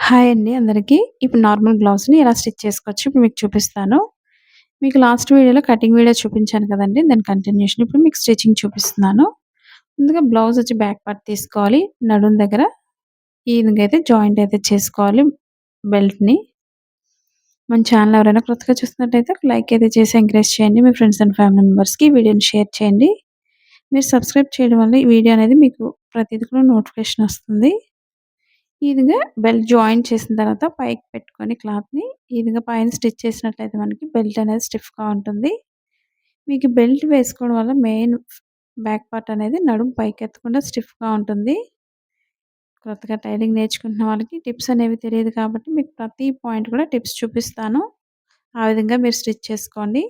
Hi అండి అందరికి. ఇప్పుడు నార్మల్ బ్లౌజ్‌ని ఎలా స్టిచ్ చేసుకోవచ్చో ఇప్పుడు మీకు చూపిస్తాను. మీకు లాస్ట్ వీడియోలో కటింగ్ వీడియో చూపించాను కదండీ! దాని కంటిన్యూషన్ ఇప్పుడు మీకు స్టిచింగ్ చూపిస్తున్నాను. ముందుగా బ్లౌజ్ వచ్చి బ్యాక్ పార్ట్ తీసుకోవాలి. నడుం దగ్గర ఈ విధంగా అయితే జాయింట్ అయితే చేసుకోవాలి బెల్ట్‌ని. మన ఛానల్ ఎవరైనా కొత్తగా చూస్తున్నట్టయితే ఒక లైక్ అయితే చేసి ఎంకరేజ్ చేయండి. మీ ఫ్రెండ్స్ అండ్ ఫ్యామిలీ మెంబర్స్‌కి ఈ వీడియోని షేర్ చేయండి. మీరు సబ్స్క్రైబ్ చేయడం వల్ల ఈ వీడియో అనేది మీకు ప్రతిది కూడా నోటిఫికేషన్ వస్తుంది. ఈ విధంగా బెల్ట్ జాయిన్ చేసిన తర్వాత పైకి పెట్టుకొని క్లాత్‌ని ఈ విధంగా పైన స్టిచ్ చేసినట్లయితే మనకి బెల్ట్ అనేది స్టిఫ్‌గా ఉంటుంది. మీకు బెల్ట్ వేసుకోవడం వల్ల మెయిన్ బ్యాక్ పార్ట్ అనేది నడుము పైకెత్తకుండా స్టిఫ్‌గా ఉంటుంది. కొత్తగా టైలరింగ్ నేర్చుకుంటున్న వాళ్ళకి టిప్స్ అనేవి తెలియదు కాబట్టి మీకు ప్రతి పాయింట్ కూడా టిప్స్ చూపిస్తాను. ఆ విధంగా మీరు స్టిచ్ చేసుకోండి.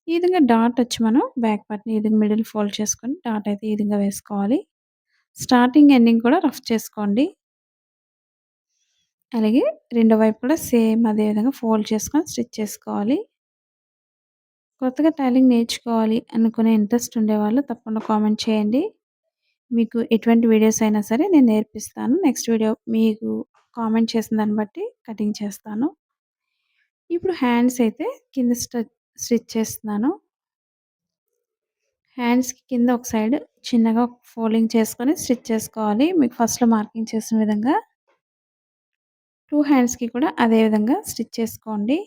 ఈ విధంగా డాట్ వచ్చి మనం బ్యాక్ పార్ట్‌ని ఈ విధంగా మిడిల్ ఫోల్డ్ చేసుకొని డాట్ అయితే ఈ విధంగా వేసుకోవాలి. స్టార్టింగ్, ఎండింగ్ కూడా రఫ్ చేసుకోండి. అలాగే రెండో వైపు కూడా సేమ్ అదే విధంగా ఫోల్డ్ చేసుకొని స్టిచ్ చేసుకోవాలి. కొత్తగా టైలరింగ్ నేర్చుకోవాలి అనుకునే ఇంట్రెస్ట్ ఉండేవాళ్ళు తప్పకుండా కామెంట్ చేయండి. మీకు ఎటువంటి వీడియోస్ అయినా సరే నేను నేర్పిస్తాను. నెక్స్ట్ వీడియో మీకు కామెంట్ చేసిన దాన్ని బట్టి కటింగ్ చేస్తాను. ఇప్పుడు హ్యాండ్స్ అయితే కింద స్టిచ్ చేస్తున్నాను. హ్యాండ్స్‌కి కింద ఒక సైడ్ చిన్నగా ఫోల్డింగ్ చేసుకొని స్టిచ్ చేసుకోవాలి. మీకు ఫస్ట్‌లో మార్కింగ్ చేసిన విధంగా 2 హ్యాండ్స్‌కి కూడా అదే విధంగా స్టిచ్ చేసుకోండి.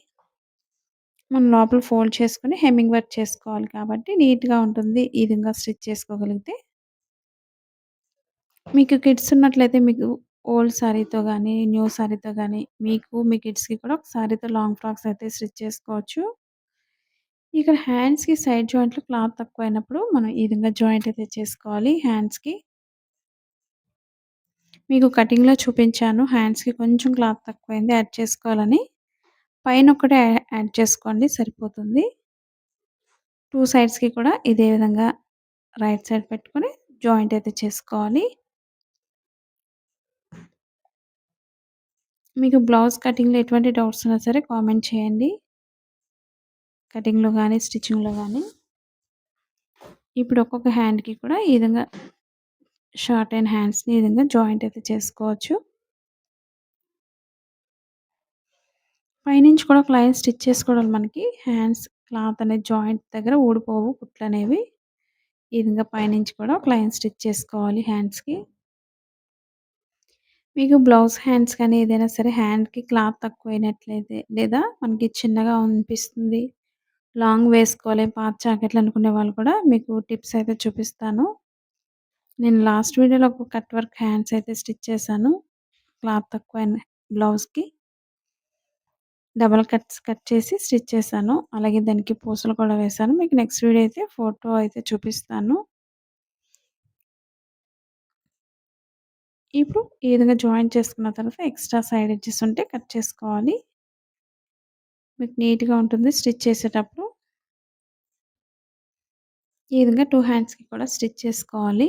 మనం లోపల ఫోల్డ్ చేసుకొని హెమ్మింగ్ వర్క్ చేసుకోవాలి కాబట్టి నీట్‌గా ఉంటుంది. ఈ విధంగా స్టిచ్ చేసుకోగలిగితే. మీకు కిడ్స్ ఉన్నట్లయితే మీకు ఓల్డ్ సారీతో గానీ, న్యూ సారీతో గానీ, మీకు మీ కిడ్స్‌కి కూడా ఒక సారీతో లాంగ్ ఫ్రాక్స్ అయితే స్టిచ్ చేసుకోవచ్చు. ఇక్కడ హ్యాండ్స్‌కి సైడ్ జాయింట్‌లో క్లాత్ తక్కువైనప్పుడు మనం ఈ విధంగా జాయింట్ అయితే చేసుకోవాలి హ్యాండ్స్‌కి. మీకు కటింగ్‌లో చూపించాను. హ్యాండ్స్‌కి కొంచెం క్లాత్ తక్కువైంది యాడ్ చేసుకోవాలని. పైన ఒక్కటే యాడ్ చేసుకోండి సరిపోతుంది. 2 సైడ్స్‌కి కూడా ఇదే విధంగా రైట్ సైడ్ పెట్టుకొని జాయింట్ అయితే చేసుకోవాలి. మీకు బ్లౌజ్ కటింగ్‌లో ఎటువంటి డౌట్స్ ఉన్నా సరే కామెంట్ చేయండి. కటింగ్‌లో గానీ, స్టిచ్చింగ్‌లో గానీ. ఇప్పుడు ఒక్కొక్క హ్యాండ్‌కి కూడా ఈ విధంగా షార్ట్ అండ్ హ్యాండ్స్‌ని ఈ విధంగా జాయింట్ అయితే చేసుకోవచ్చు. పైనుంచి కూడా ఒక లైన్ స్టిచ్ చేసుకోవడం మనకి హ్యాండ్స్ క్లాత్ అనేది జాయింట్ దగ్గర ఊడిపోవు కుట్లనేవి. ఈ విధంగా పైనుంచి కూడా ఒక లైన్ స్టిచ్ చేసుకోవాలి హ్యాండ్స్‌కి. మీకు బ్లౌజ్ హ్యాండ్స్ కానీ ఏదైనా సరే హ్యాండ్‌కి క్లాత్ తక్కువైనట్లయితే లేదా మనకి చిన్నగా అనిపిస్తుంది. లాంగ్ వేసుకోలేం పాత జాకెట్లు అనుకునే వాళ్ళు కూడా మీకు టిప్స్ అయితే చూపిస్తాను. నేను లాస్ట్ వీడియోలో ఒక కట్ వర్క్ హ్యాండ్స్ అయితే స్టిచ్ చేశాను. క్లాత్ తక్కువైన బ్లౌజ్‌కి. డబుల్ కట్ చేసి స్టిచ్ చేశాను. అలాగే దానికి పూసలు కూడా వేశాను. మీకు నెక్స్ట్ వీడియో అయితే ఫోటో అయితే చూపిస్తాను. ఇప్పుడు ఈ విధంగా జాయిన్ చేసుకున్న తర్వాత ఎక్స్ట్రా సైడ్ ఎడ్జెస్ ఉంటే కట్ చేసుకోవాలి. మీకు నీట్‌గా ఉంటుంది స్టిచ్ చేసేటప్పుడు. ఈ విధంగా 2 హ్యాండ్స్‌కి కూడా స్టిచ్ చేసుకోవాలి.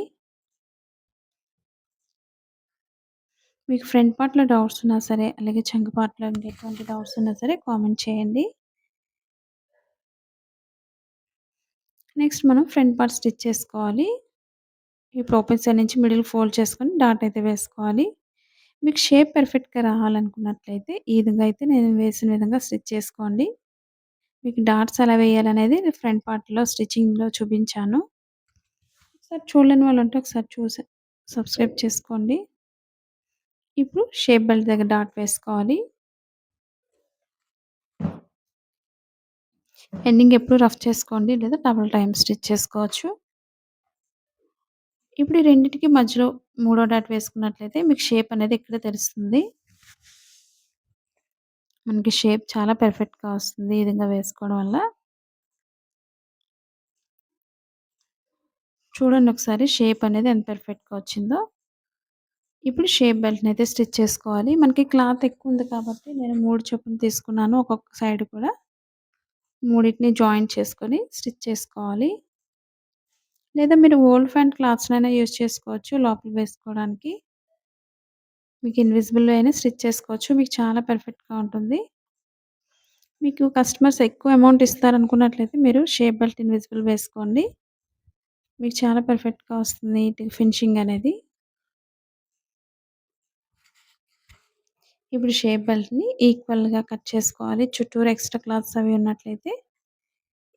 మీకు ఫ్రంట్ పార్ట్‌లో డౌట్స్ ఉన్నా సరే, అలాగే చంక పార్ట్‌లో ఇంకెటువంటి డౌట్స్ ఉన్నా సరే కామెంట్ చేయండి. నెక్స్ట్ మనం ఫ్రంట్ పార్ట్ స్టిచ్ చేసుకోవాలి. ఇప్పుడు ఓపెన్ సైడ్ నుంచి మిడిల్ ఫోల్డ్ చేసుకొని డాట్ అయితే వేసుకోవాలి. మీకు షేప్ పర్ఫెక్ట్‌గా రావాలనుకున్నట్లయితే ఈ విధంగా అయితే నేను వేసిన విధంగా స్టిచ్ చేసుకోండి. మీకు డాట్స్ ఎలా వేయాలనేది ఫ్రంట్ పార్ట్‌లో స్టిచ్చింగ్‌లో చూపించాను. ఒకసారి చూడలేని వాళ్ళు ఉంటే ఒకసారి చూసి సబ్స్క్రైబ్ చేసుకోండి. ఇప్పుడు షేప్ బెల్ట్ దగ్గర డాట్ వేసుకోవాలి. ఎండింగ్ ఎప్పుడు రఫ్ చేసుకోండి లేదా డబుల్ టైమ్ స్టిచ్ చేసుకోవచ్చు. ఇప్పుడు ఈ రెండిటికి మధ్యలో మూడో డాట్ వేసుకున్నట్లయితే మీకు షేప్ అనేది ఇక్కడే తెలుస్తుంది. మనకి షేప్ చాలా పర్ఫెక్ట్‌గా వస్తుంది ఈ విధంగా వేసుకోవడం వల్ల. చూడండి ఒకసారి షేప్ అనేది ఎంత పర్ఫెక్ట్‌గా వచ్చిందో. ఇప్పుడు షేప్ బెల్ట్‌ని అయితే స్టిచ్ చేసుకోవాలి. మనకి క్లాత్ ఎక్కువ ఉంది కాబట్టి నేను 3 చొప్పున తీసుకున్నాను. ఒక్కొక్క సైడ్ కూడా మూడిటిని జాయింట్ చేసుకొని స్టిచ్ చేసుకోవాలి. లేదా మీరు ఓల్డ్ ఫ్యాన్ క్లాత్స్‌నైనా యూజ్ చేసుకోవచ్చు లోపల వేసుకోవడానికి. మీకు ఇన్విజిబుల్ అయినా స్టిచ్ చేసుకోవచ్చు. మీకు చాలా పర్ఫెక్ట్‌గా ఉంటుంది. మీకు కస్టమర్స్ ఎక్కువ అమౌంట్ ఇస్తారనుకున్నట్లయితే మీరు షేప్ బెల్ట్ ఇన్విజిబుల్ వేసుకోండి. మీకు చాలా పర్ఫెక్ట్‌గా వస్తుంది నీట్‌గా ఫినిషింగ్ అనేది. ఇప్పుడు షేప్ బెల్ట్‌ని ఈక్వల్‌గా కట్ చేసుకోవాలి. చుట్టూరా ఎక్స్‌ట్రా క్లాత్స్ అవి ఉన్నట్లయితే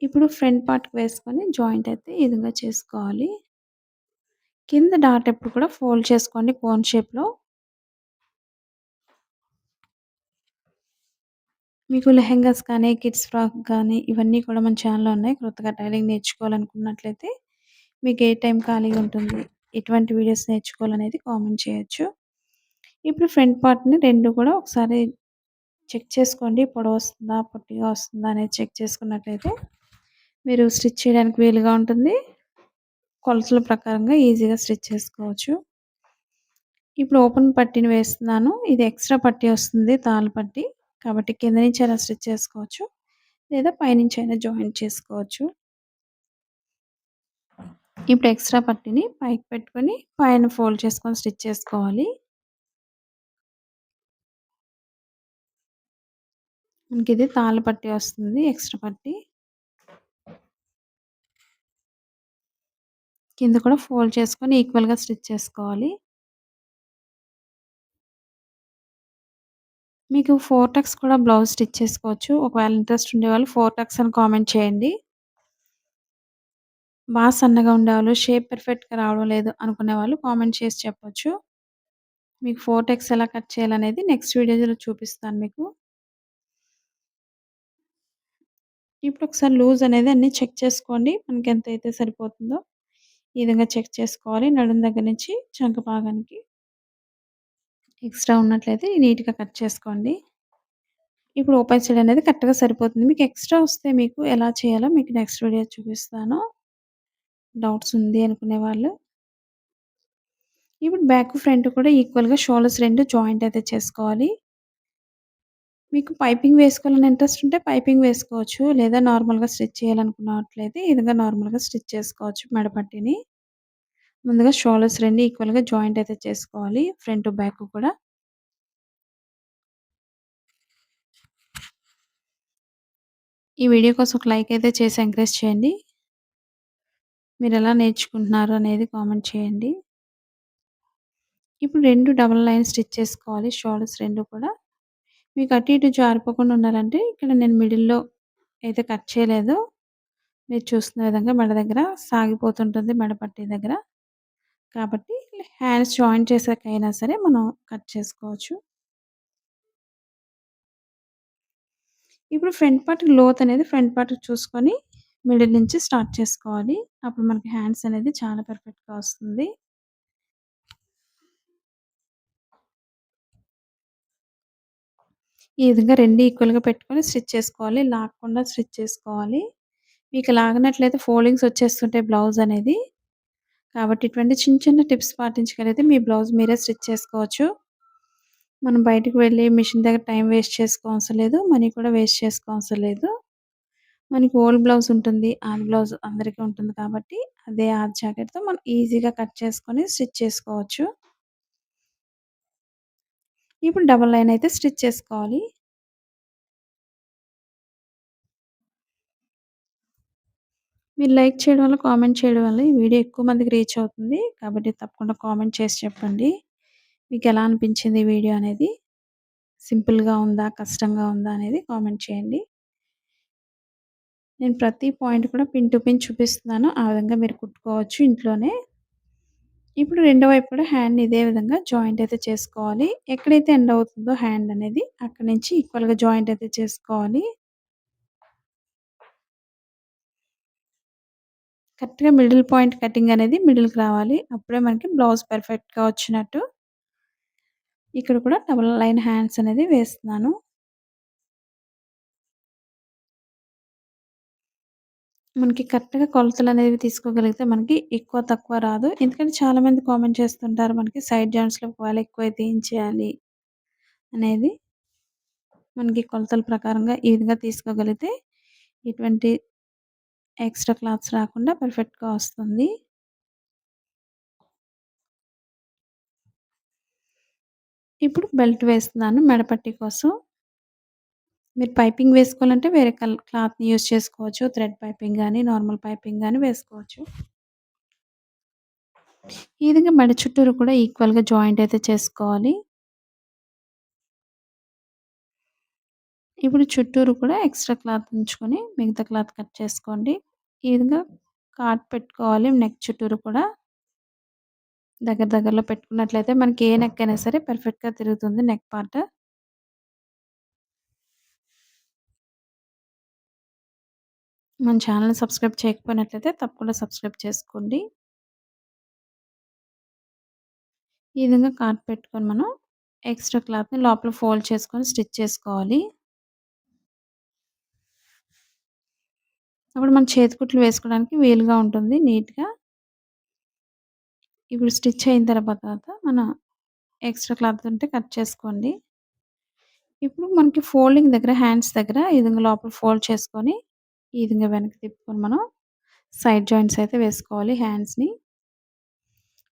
ఇప్పుడు ఫ్రంట్ పార్ట్‌కి వేసుకొని జాయింట్ అయితే ఈ విధంగా చేసుకోవాలి. కింద డాట్ ఎప్పుడు కూడా ఫోల్డ్ చేసుకోండి కోన్ షేప్‌లో. మీకు లెహెంగాస్ కానీ, కిడ్స్ ఫ్రాక్ గానీ ఇవన్నీ కూడా మన ఛానెల్‌లో ఉన్నాయి. కొత్తగా టైలరింగ్ నేర్చుకోవాలనుకున్నట్లయితే మీకు ఏ టైం ఖాళీగా ఉంటుంది, ఎటువంటి వీడియోస్ నేర్చుకోవాలనేది కామెంట్ చేయొచ్చు. ఇప్పుడు ఫ్రంట్ పార్ట్‌ని 2 కూడా ఒకసారి చెక్ చేసుకోండి. పొడవొస్తుందా, పొట్టిగా వస్తుందా అనేది చెక్ చేసుకున్నట్లయితే మీరు స్టిచ్ చేయడానికి వీలుగా ఉంటుంది. కొలతల ప్రకారంగా ఈజీగా స్టిచ్ చేసుకోవచ్చు. ఇప్పుడు ఓపెన్ పట్టీని వేస్తున్నాను. ఇది ఎక్స్‌ట్రా పట్టీ వస్తుంది తాళ్ళు పట్టీ. కాబట్టి కింద నుంచి అయినా స్టిచ్ చేసుకోవచ్చు. లేదా పైనుంచైనా జాయింట్ చేసుకోవచ్చు. ఇప్పుడు ఎక్స్‌ట్రా పట్టీని పైకి పెట్టుకొని పైన ఫోల్డ్ చేసుకొని స్టిచ్ చేసుకోవాలి. మనకిది తాళ్ళు పట్టీ వస్తుంది ఎక్స్‌ట్రా పట్టీ. కింద కూడా ఫోల్డ్ చేసుకొని ఈక్వల్‌గా స్టిచ్ చేసుకోవాలి. మీకు 4 టక్స్ కూడా బ్లౌజ్ స్టిచ్ చేసుకోవచ్చు. ఒకవేళ ఇంట్రెస్ట్ ఉండేవాళ్ళు 4 టక్స్ అని కామెంట్ చేయండి. సన్నగా ఉండేవాళ్ళు, షేప్ పర్ఫెక్ట్‌గా రావడం లేదు అనుకునే వాళ్ళు కామెంట్ చేసి చెప్పొచ్చు. మీకు 4 టక్స్ ఎలా కట్ చేయాలనేది నెక్స్ట్ వీడియోలో చూపిస్తాను మీకు. ఇప్పుడు ఒకసారి లూజ్ అనేది అన్నీ చెక్ చేసుకోండి. మనకి ఎంతైతే సరిపోతుందో ఈ విధంగా చెక్ చేసుకోవాలి. నడుం దగ్గర నుంచి చంక భాగానికి ఎక్స్‌ట్రా ఉన్నట్లయితే నీట్‌గా కట్ చేసుకోండి. ఇప్పుడు ఓపెన్ సైడ్ అనేది కరెక్ట్‌గా సరిపోతుంది. మీకు ఎక్స్‌ట్రా వస్తే మీకు ఎలా చేయాలో మీకు నెక్స్ట్ వీడియో చూపిస్తాను. డౌట్స్ ఉంది అనుకునే వాళ్ళు. ఇప్పుడు బ్యాక్, ఫ్రంట్ కూడా ఈక్వల్‌గా షోల్డర్స్ 2 జాయింట్ అయితే చేసుకోవాలి. మీకు పైపింగ్ వేసుకోవాలని ఇంట్రెస్ట్ ఉంటే పైపింగ్ వేసుకోవచ్చు. లేదా నార్మల్‌గా స్టిచ్ చేయాలనుకున్నట్లయితే ఈ విధంగా నార్మల్‌గా స్టిచ్ చేసుకోవచ్చు మెడ పట్టీని. ముందుగా షోల్డర్స్ 2 ఈక్వల్‌గా జాయింట్ అయితే చేసుకోవాలి. ఫ్రంట్, బ్యాక్ కూడా. ఈ వీడియో కోసం ఒక లైక్ అయితే చేసి ఎంకరేజ్ చేయండి. మీరెలా నేర్చుకుంటున్నారు అనేది కామెంట్ చేయండి. ఇప్పుడు 2 డబుల్ లైన్ స్టిచ్ చేసుకోవాలి షోల్డర్స్ 2 కూడా. మీకు అటు ఇటు జారిపోకుండా ఉండాలంటే ఇక్కడ నేను మిడిల్‌లో అయితే కట్ చేయలేదు. మీరు చూస్తున్న విధంగా మెడ దగ్గర సాగిపోతుంటుంది మెడ పట్టీ దగ్గర. కాబట్టి హ్యాండ్స్ జాయిన్ చేసాకైనా సరే మనం కట్ చేసుకోవచ్చు. ఇప్పుడు ఫ్రంట్ పార్ట్ లోత్ అనేది ఫ్రంట్ పార్ట్ చూసుకొని మిడిల్ నుంచి స్టార్ట్ చేసుకోవాలి. అప్పుడు మనకి హ్యాండ్స్ అనేది చాలా పర్ఫెక్ట్‌గా వస్తుంది. ఈ విధంగా 2 ఈక్వల్‌గా పెట్టుకొని స్టిచ్ చేసుకోవాలి. లాగకుండా స్టిచ్ చేసుకోవాలి. మీకు లాగనట్లయితే ఫోల్డింగ్స్ వచ్చేస్తుంటాయి బ్లౌజ్ అనేది. కాబట్టి ఇటువంటి చిన్న చిన్న టిప్స్ పాటించగలిగితే మీ బ్లౌజ్ మీరే స్టిచ్ చేసుకోవచ్చు. మనం బయటికి వెళ్లి మిషన్ దగ్గర టైం వేస్ట్ చేసుకోవసరం లేదు. మనీ కూడా వేస్ట్ చేసుకోవసరం లేదు. మనకి ఓల్డ్ బ్లౌజ్ ఉంటుంది. ఆది బ్లౌజ్ అందరికీ ఉంటుంది కాబట్టి అదే ఆది జాకెట్‌తో మనం ఈజీగా కట్ చేసుకొని స్టిచ్ చేసుకోవచ్చు. ఇప్పుడు డబుల్ లైన్ అయితే స్టిచ్ చేసుకోవాలి. మీరు లైక్ చేయడం వల్ల, కామెంట్ చేయడం వల్ల ఈ వీడియో ఎక్కువ మందికి రీచ్ అవుతుంది. కాబట్టి తప్పకుండా కామెంట్ చేసి చెప్పండి. మీకెలా అనిపించింది ఈ వీడియో అనేది? సింపుల్‌గా ఉందా? కష్టంగా ఉందా? అనేది కామెంట్ చేయండి. నేను ప్రతి పాయింట్ కూడా పిన్ టు పిన్ చూపిస్తున్నాను. ఆ విధంగా మీరు కుట్టుకోవచ్చు ఇంట్లోనే. ఇప్పుడు రెండో వైపు కూడా హ్యాండ్‌ని ఇదే విధంగా జాయింట్ అయితే చేసుకోవాలి. ఎక్కడైతే ఎండ్ అవుతుందో హ్యాండ్ అనేది అక్కడి నుంచి ఈక్వల్‌గా జాయింట్ అయితే చేసుకోవాలి. కరెక్ట్‌గా మిడిల్ పాయింట్ కటింగ్ అనేది మిడిల్‌కి రావాలి. అప్పుడే మనకి బ్లౌజ్ పర్ఫెక్ట్‌గా వచ్చినట్టు. ఇక్కడ కూడా డబుల్ లైన్ హ్యాండ్స్ అనేది వేస్తున్నాను. మనకి కరెక్ట్‌గా కొలతలనేవి తీసుకోగలిగితే మనకి ఎక్కువ, తక్కువ రాదు. ఎందుకంటే చాలామంది కామెంట్ చేస్తుంటారు మనకి సైడ్ జాయింట్స్‌లో ఒకవేళ ఎక్కువైతే ఏం చేయాలి అనేది. మనకి కొలతల ప్రకారంగా ఈ విధంగా తీసుకోగలిగితే ఎటువంటి ఎక్స్‌ట్రా క్లాత్స్ రాకుండా పర్ఫెక్ట్‌గా వస్తుంది. ఇప్పుడు బెల్ట్ వేస్తున్నాను మెడపట్టీ కోసం. మీరు పైపింగ్ వేసుకోవాలంటే వేరే క్లాత్‌ని యూజ్ చేసుకోవచ్చు. థ్రెడ్ పైపింగ్ గానీ, నార్మల్ పైపింగ్ గానీ వేసుకోవచ్చు. ఈ విధంగా మెడ చుట్టూరు కూడా ఈక్వల్‌గా జాయింట్ అయితే చేసుకోవాలి. ఇప్పుడు చుట్టూరు కూడా ఎక్స్‌ట్రా క్లాత్ ఉంచుకొని మిగతా క్లాత్ కట్ చేసుకోండి. ఈ విధంగా కాట్ పెట్టుకోవాలి నెక్ చుట్టూరు కూడా. దగ్గరలో పెట్టుకున్నట్లయితే మనకి ఏ నెక్ అయినా సరే పర్ఫెక్ట్‌గా తిరుగుతుంది నెక్ పార్ట్. మన ఛానెల్‌ని సబ్స్క్రైబ్ చేయకపోయినట్లయితే తప్పకుండా సబ్స్క్రైబ్ చేసుకోండి. ఈ విధంగా కాట్ పెట్టుకొని మనం ఎక్స్‌ట్రా క్లాత్‌ని లోపల ఫోల్డ్ చేసుకొని స్టిచ్ చేసుకోవాలి. అప్పుడు మన చేతి కుట్లు వేసుకోవడానికి వీలుగా ఉంటుంది నీట్‌గా. ఇప్పుడు స్టిచ్ అయిన తర్వాత మన ఎక్స్‌ట్రా క్లాత్ ఉంటే కట్ చేసుకోండి. ఇప్పుడు మనకి ఫోల్డింగ్ దగ్గర హ్యాండ్స్ దగ్గర ఈ విధంగా లోపల ఫోల్డ్ చేసుకొని, ఈ విధంగా వెనక్కి తిప్పుకొని మనం సైడ్ జాయింట్స్ అయితే వేసుకోవాలి హ్యాండ్స్‌ని.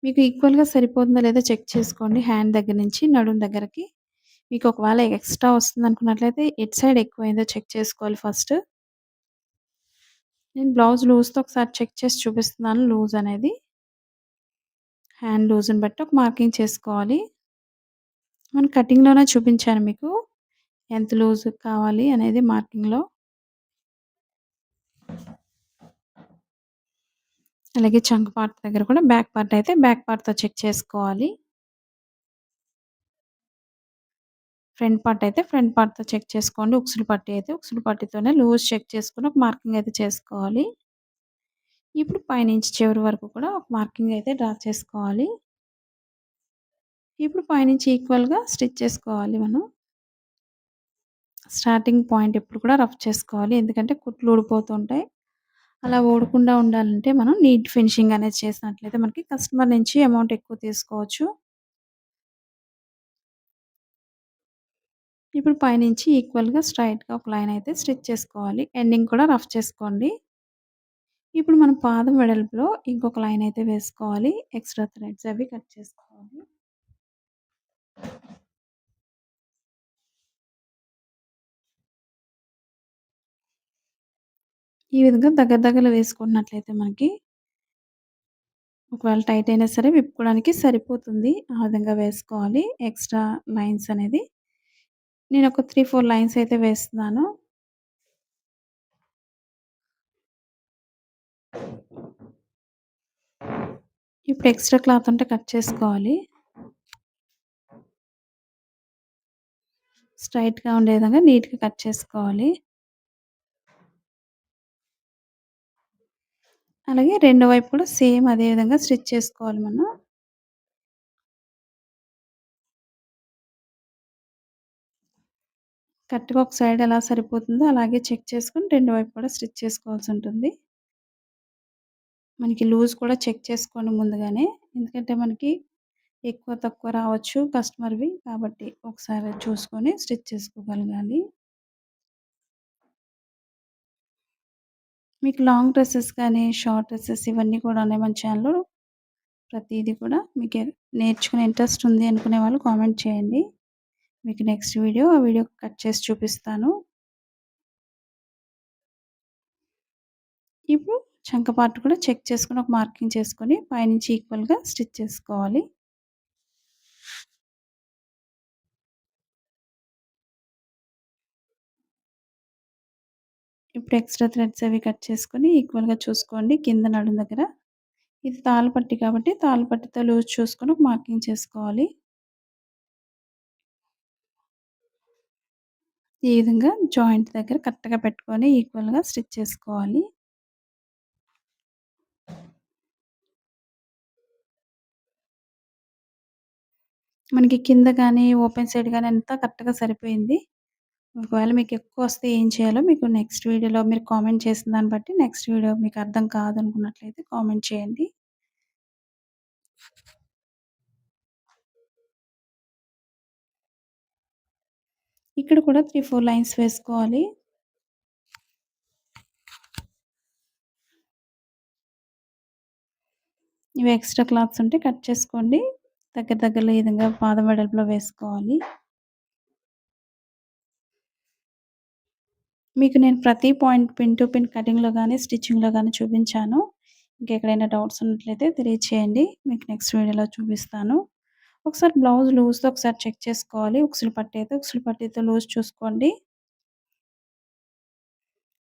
మీకు ఈక్వల్‌గా సరిపోతుందా లేదా చెక్ చేసుకోండి హ్యాండ్ దగ్గర నుంచి నడుము దగ్గరకి. మీకు ఒకవేళ ఎక్స్‌ట్రా వస్తుందనుకున్నట్లయితే ఎటు సైడ్ ఎక్కువైందో చెక్ చేసుకోవాలి ఫస్ట్. నేను బ్లౌజ్ లూజ్‌తో ఒకసారి చెక్ చేసి చూపిస్తున్నాను లూజ్ అనేది. హ్యాండ్ లూజ్‌ని బట్టి ఒక మార్కింగ్ చేసుకోవాలి. మన కటింగ్‌లోనే చూపించాను మీకు. ఎంత లూజ్ కావాలి అనేది మార్కింగ్‌లో. అలాగే చంక పార్ట్ దగ్గర కూడా బ్యాక్ పార్ట్ అయితే బ్యాక్ పార్ట్‌తో చెక్ చేసుకోవాలి. ఫ్రంట్ పార్ట్ అయితే ఫ్రంట్ పార్ట్‌తో చెక్ చేసుకోండి. ఉక్సులు పట్టీ అయితే ఉక్సులు పట్టీతోనే లూజ్ చెక్ చేసుకొని ఒక మార్కింగ్ అయితే చేసుకోవాలి. ఇప్పుడు పైనుంచి చివరి వరకు కూడా ఒక మార్కింగ్ అయితే డ్రా చేసుకోవాలి. ఇప్పుడు పైనుంచి ఈక్వల్‌గా స్టిచ్ చేసుకోవాలి మనం. స్టార్టింగ్ పాయింట్ ఎప్పుడు కూడా రఫ్ చేసుకోవాలి. ఎందుకంటే కుట్లు ఊడిపోతుంటాయి. అలా ఊడకుండా ఉండాలంటే మనం నీట్ ఫినిషింగ్ అనేది చేసినట్లయితే మనకి కస్టమర్ నుంచి అమౌంట్ ఎక్కువ తీసుకోవచ్చు. ఇప్పుడు పైనుంచి ఈక్వల్‌గా స్ట్రెయిట్‌గా ఒక లైన్ అయితే స్టిచ్ చేసుకోవాలి. ఎండింగ్ కూడా రఫ్ చేసుకోండి. ఇప్పుడు మనం పాదం వెడల్పులో ఇంకొక లైన్ అయితే వేసుకోవాలి. ఎక్స్‌ట్రా థ్రెడ్స్ అవి కట్ చేసుకోవాలి. ఈ విధంగా దగ్గరలో వేసుకున్నట్లయితే మనకి ఒకవేళ టైట్ అయినా సరే విప్పుకోవడానికి సరిపోతుంది. ఆ విధంగా వేసుకోవాలి. ఎక్స్‌ట్రా లైన్స్ అనేది. నేను ఒక 3, 4 లైన్స్ అయితే వేస్తున్నాను. ఇప్పుడు ఎక్స్‌ట్రా క్లాత్ ఉంటే కట్ చేసుకోవాలి. స్ట్రెయిట్‌గా ఉండే విధంగా నీట్‌గా కట్ చేసుకోవాలి. అలాగే రెండో వైపు కూడా సేమ్ అదే విధంగా స్టిచ్ చేసుకోవాలి మనం. కరెక్ట్‌గా ఒక సైడ్ ఎలా సరిపోతుందో అలాగే చెక్ చేసుకొని రెండు వైపు కూడా స్టిచ్ చేసుకోవాల్సుంటుంది. మనకి లూజ్ కూడా చెక్ చేసుకోండి ముందుగానే. ఎందుకంటే మనకి ఎక్కువ తక్కువ రావచ్చు కస్టమర్‌వి. కాబట్టి ఒకసారి చూసుకొని స్టిచ్ చేసుకోగలగాలి. మీకు లాంగ్ డ్రెసెస్ కానీ, షార్ట్ డ్రెసెస్ ఇవన్నీ కూడా ఉన్నాయి మన ఛానల్‌లో. ప్రతీది కూడా మీకు నేర్చుకునే ఇంట్రెస్ట్ ఉంది అనుకునే వాళ్ళు కామెంట్ చేయండి. మీకు నెక్స్ట్ వీడియో ఆ వీడియో కట్ చేసి చూపిస్తాను. ఇప్పుడు చంక పార్ట్ కూడా చెక్ చేసుకొని ఒక మార్కింగ్ చేసుకొని పైనుంచి ఈక్వల్‌గా స్టిచ్ చేసుకోవాలి. ఇప్పుడు ఎక్స్‌ట్రా థ్రెడ్స్ అవి కట్ చేసుకొని ఈక్వల్‌గా చూసుకోండి కింద నడుము దగ్గర. ఇది తాళ్ళపట్టి కాబట్టి తాళ్ళపట్టితో లూజ్ చూసుకొని ఒక మార్కింగ్ చేసుకోవాలి. ఈ విధంగా జాయింట్ దగ్గర కరెక్ట్‌గా పెట్టుకొని ఈక్వల్‌గా స్టిచ్ చేసుకోవాలి. మనకి కింద గానీ, ఓపెన్ సైడ్ గానీ అంతా కరెక్ట్‌గా సరిపోయింది. ఒకవేళ మీకు ఎక్కువొస్తే ఏం చేయాలో మీకు నెక్స్ట్ వీడియోలో మీరు కామెంట్ చేసిన దాన్ని బట్టి నెక్స్ట్ వీడియో మీకు అర్థం కాదనుకున్నట్లయితే కామెంట్ చేయండి. ఇక్కడ కూడా 3, 4 లైన్స్ వేసుకోవాలి. ఇవి ఎక్స్‌ట్రా క్లాత్స్ ఉంటే కట్ చేసుకోండి. దగ్గరలో ఈ విధంగా పాదం వెడల్పులో వేసుకోవాలి. మీకు నేను ప్రతి పాయింట్ పిన్ టు పిన్ కటింగ్‌లో గాని, స్టిచ్చింగ్‌లో గాని చూపించాను. ఇంకెక్కడైనా డౌట్స్ ఉన్నట్లయితే తెలియచేయండి. మీకు నెక్స్ట్ వీడియోలో చూపిస్తాను. ఒకసారి బ్లౌజ్ లూజ్‌తో ఒకసారి చెక్ చేసుకోవాలి. ఉక్సులు పట్టి అయితే ఉక్సులు పట్టీతో లూజ్ చూసుకోండి.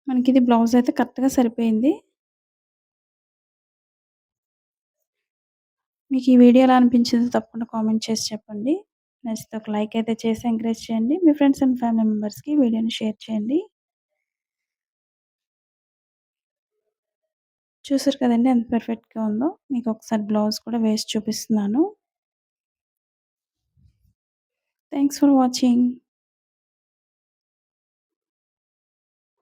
మనకిది బ్లౌజ్ అయితే కరెక్ట్‌గా సరిపోయింది. మీకు ఈ వీడియో ఎలా అనిపించిందో తప్పకుండా కామెంట్ చేసి చెప్పండి. నచ్చితే ఒక లైక్ అయితే చేసి ఎంకరేజ్ చేయండి. మీ ఫ్రెండ్స్ అండ్ ఫ్యామిలీ మెంబర్స్‌కి ఈ వీడియోని షేర్ చేయండి. చూసారు కదండీ ఎంత పర్ఫెక్ట్‌గా ఉందో. మీకు ఒకసారి బ్లౌజ్ కూడా వేసి చూపిస్తున్నాను. Thanks for watching.